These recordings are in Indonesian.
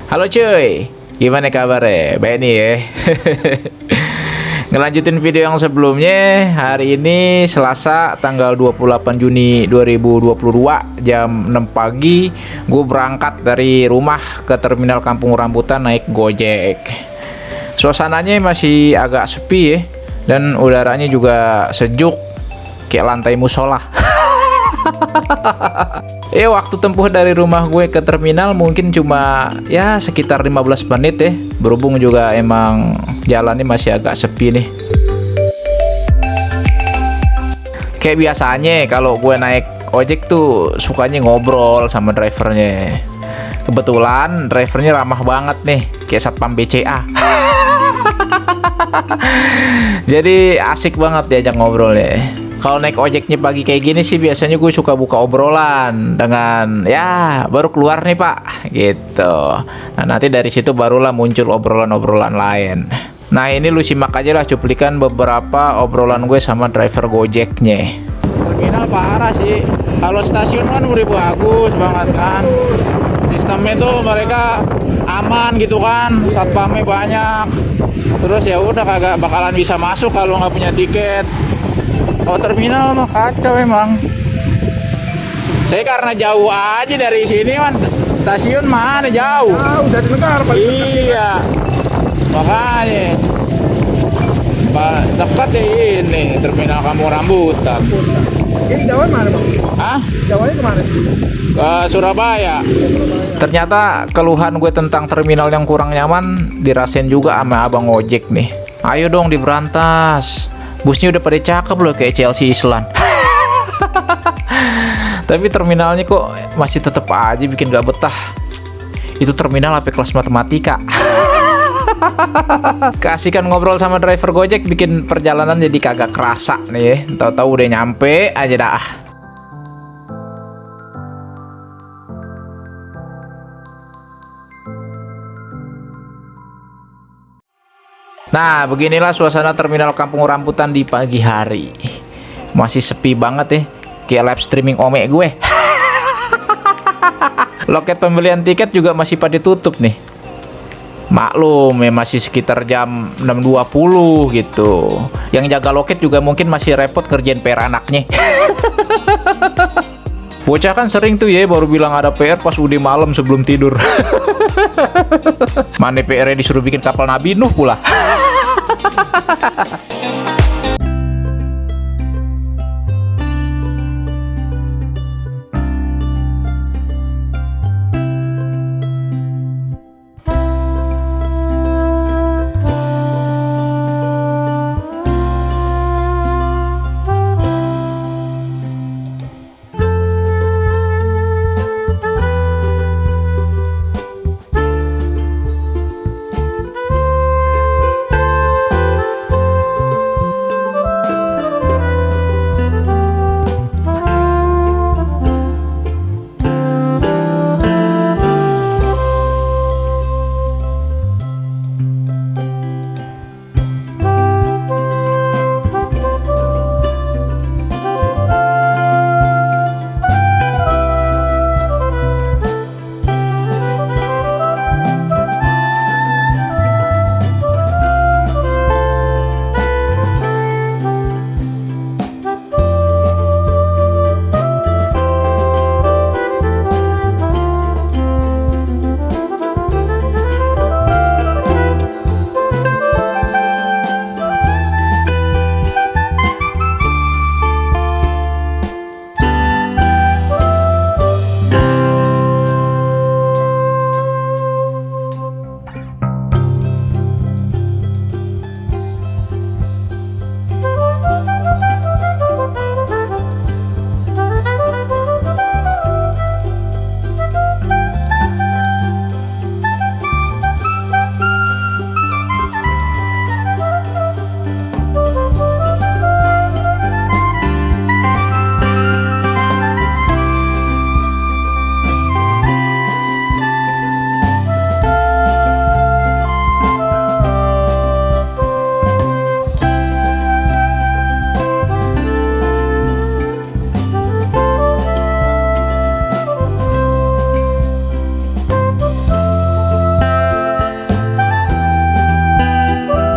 Halo cuy, gimana kabarnya? Baik nih ya. Ngelanjutin video yang sebelumnya. Hari ini Selasa tanggal 28 Juni 2022 jam 6 pagi. Gue berangkat dari rumah ke terminal Kampung Rambutan naik Gojek. Suasananya masih agak sepi ya, dan udaranya juga sejuk kayak lantai musola. Waktu tempuh dari rumah gue ke terminal mungkin cuma ya sekitar 15 menit ya. Berhubung juga emang jalannya masih agak sepi nih. Kayak biasanya kalau gue naik ojek tuh sukanya ngobrol sama drivernya. Kebetulan drivernya ramah banget nih, kayak satpam BCA. Jadi asik banget diajak ngobrol ya. Kalau naik ojeknya pagi kayak gini sih biasanya gue suka buka obrolan dengan ya baru keluar nih pak gitu. Nah nanti dari situ barulah muncul obrolan-obrolan lain. Nah ini lu simak aja lah cuplikan beberapa obrolan gue sama driver Gojeknya. Terminal parah sih. Kalau stasiun kan udah bagus banget kan. Sistemnya tuh mereka aman gitu kan, satpamnya banyak. Terus ya udah kagak bakalan bisa masuk kalau nggak punya tiket. Oh terminal mah kacau emang. Saya karena jauh aja dari sini man. Stasiun mana jauh? Jauh dari negara Pak. Iya. Makanya dekat ya ini terminal Kampung Rambutan. Ini Jawa mana Bang? Hah? Jawanya kemana? Ke Surabaya. Ternyata keluhan gue tentang terminal yang kurang nyaman dirasain juga sama abang ojek nih. Ayo dong diberantas. Busnya udah pada cakep loh kayak Chelsea Island. Tapi terminalnya kok masih tetep aja bikin gak betah. Itu terminal apa kelas matematika. Kasihkan ngobrol sama driver Gojek bikin perjalanan jadi kagak kerasa nih ya. Tahu-tahu udah nyampe aja dah. Nah, beginilah suasana terminal Kampung Rambutan di pagi hari. Masih sepi banget ya, kayak live streaming omek gue. Loket pembelian tiket juga masih pada tutup nih. Maklum ya masih sekitar jam 6.20 gitu. Yang jaga loket juga mungkin masih repot kerjain PR anaknya. Bocah kan sering tuh ya baru bilang ada PR pas udah malam sebelum tidur. Mana PR-nya disuruh bikin kapal Nabi Nuh pula.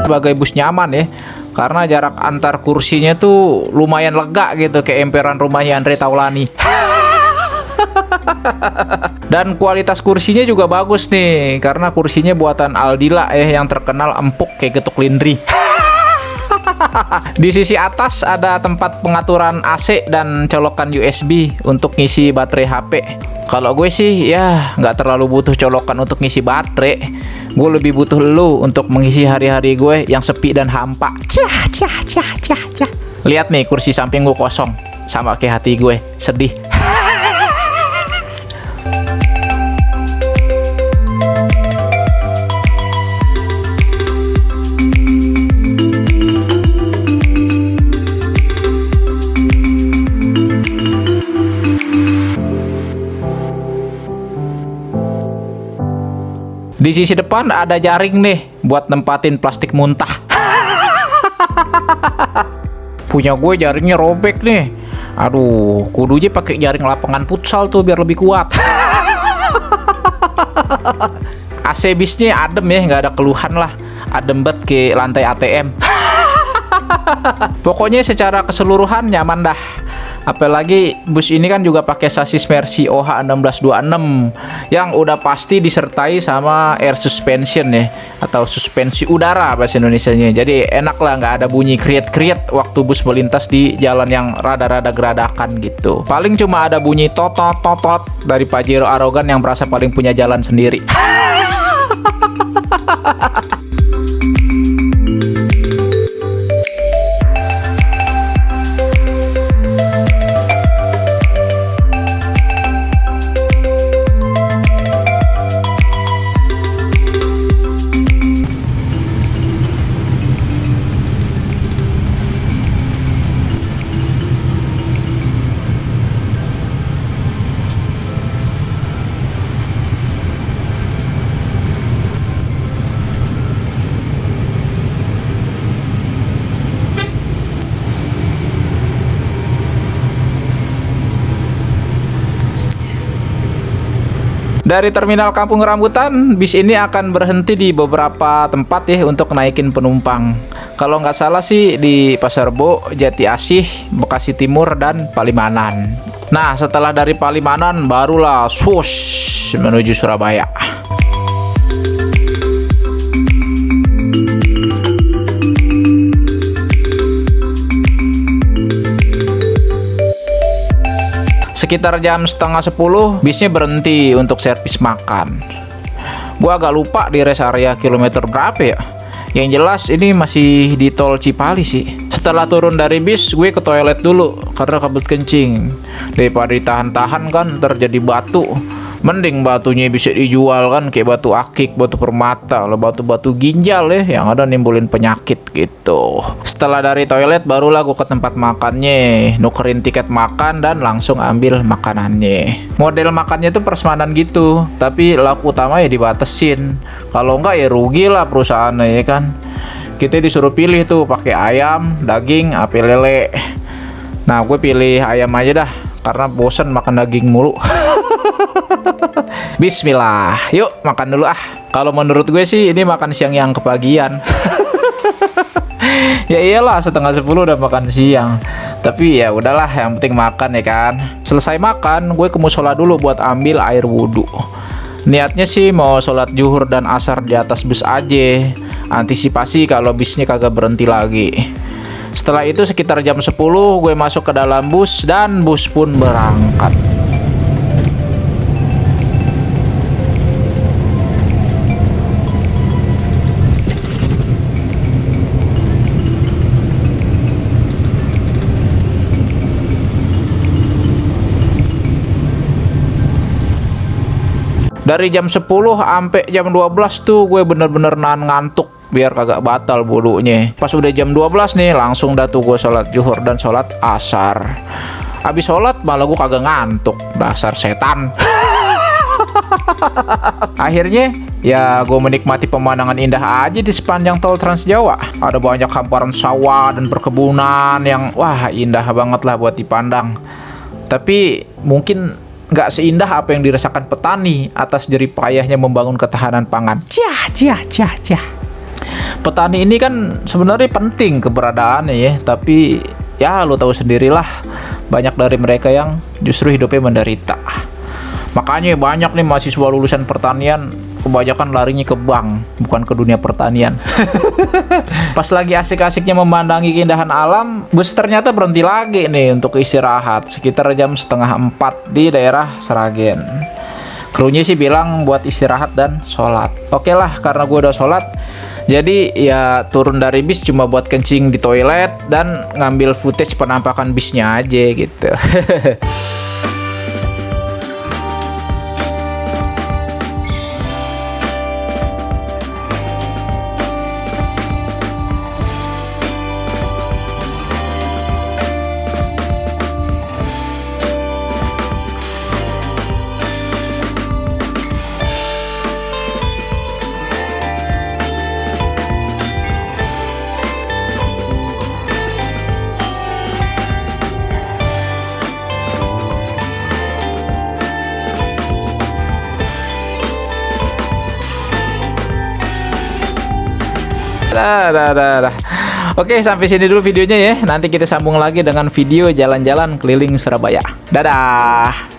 Sebagai bus nyaman ya, karena jarak antar kursinya tuh lumayan lega gitu, kayak emperan rumahnya Andre Taulani. Dan kualitas kursinya juga bagus nih, karena kursinya buatan Aldila ya, yang terkenal empuk kayak getuk lindri. Di sisi atas ada tempat pengaturan AC dan colokan USB untuk ngisi baterai HP. Kalau gue sih ya nggak terlalu butuh colokan untuk ngisi baterai. Gue lebih butuh lu untuk mengisi hari-hari gue yang sepi dan hampa. Lihat nih, kursi samping gue kosong, sama kayak hati gue, sedih. Di sisi depan ada jaring nih buat nempatin plastik muntah. Punya gue jaringnya robek nih. Aduh, kudunya pakai jaring lapangan futsal tuh biar lebih kuat. AC bisnya adem ya, nggak ada keluhan lah. Adem banget ke lantai ATM. Pokoknya secara keseluruhan nyaman dah. Apalagi bus ini kan juga pakai sasis Mercy OH1626 yang udah pasti disertai sama air suspension ya, atau suspensi udara bahasa Indonesianya. Jadi enak lah, nggak ada bunyi kriet-kriet waktu bus melintas di jalan yang rada-rada geradakan gitu. Paling cuma ada bunyi totot-totot dari Pajero arogan yang merasa paling punya jalan sendiri. Dari terminal Kampung Rambutan, bis ini akan berhenti di beberapa tempat ya untuk naikin penumpang. Kalau nggak salah sih di Pasar Bo, Jati Asih, Bekasi Timur, dan Palimanan. Nah, setelah dari Palimanan, barulah swoosh menuju Surabaya. Sekitar jam setengah 10 bisnya berhenti untuk servis makan. Gua agak lupa di rest area kilometer berapa ya. Yang jelas ini masih di tol Cipali sih. Setelah turun dari bis, gue ke toilet dulu karena kabut kencing. Daripada ditahan-tahan kan terjadi batu. Mending batunya bisa dijual kan, kayak batu akik, batu permata, atau batu-batu ginjal ya yang ada nimbulin penyakit gitu. Setelah dari toilet barulah gue ke tempat makannya, nukerin tiket makan dan langsung ambil makanannya. Model makannya tuh prasmanan gitu, tapi lauk utama ya dibatesin. Kalau enggak ya rugi lah perusahaannya ya kan. Kita disuruh pilih tuh pakai ayam, daging, apa lele. Nah, gue pilih ayam aja dah karena bosen makan daging mulu. Bismillah, yuk makan dulu ah. Kalau menurut gue sih ini makan siang yang kepagian. Ya iyalah, setengah 10 udah makan siang. Tapi ya udahlah, yang penting makan ya kan. Selesai makan, gue ke musola dulu buat ambil air wudhu. Niatnya sih mau sholat zuhur dan asar di atas bus aja, antisipasi kalau bisnya kagak berhenti lagi. Setelah itu sekitar jam 10 gue masuk ke dalam bus dan bus pun berangkat. Dari jam 10 sampai jam 12 tuh gue bener-bener nahan ngantuk biar kagak batal wudhunya. Pas udah jam 12 nih langsung dah tuh gue sholat zuhur dan sholat asar. Abis sholat malah gue kagak ngantuk, dasar setan. Akhirnya ya gue menikmati pemandangan indah aja di sepanjang tol Trans Jawa. Ada banyak hamparan sawah dan perkebunan yang wah indah banget lah buat dipandang. Tapi mungkin nggak seindah apa yang dirasakan petani atas jerih payahnya membangun ketahanan pangan. Petani ini kan sebenarnya penting keberadaannya ya, tapi ya lo tahu sendirilah, banyak dari mereka yang justru hidupnya menderita. Makanya banyak nih mahasiswa lulusan pertanian kebanyakan larinya ke bank, bukan ke dunia pertanian. Pas lagi asik-asiknya memandangi keindahan alam, bus ternyata berhenti lagi nih untuk istirahat sekitar jam 3:30 di daerah Sragen. Krunya sih bilang buat istirahat dan sholat. Oke lah, karena gue udah sholat, jadi ya turun dari bis cuma buat kencing di toilet dan ngambil footage penampakan bisnya aja gitu. Dah. Oke, sampai sini dulu videonya ya. Nanti kita sambung lagi dengan video jalan-jalan keliling Surabaya. Dadah.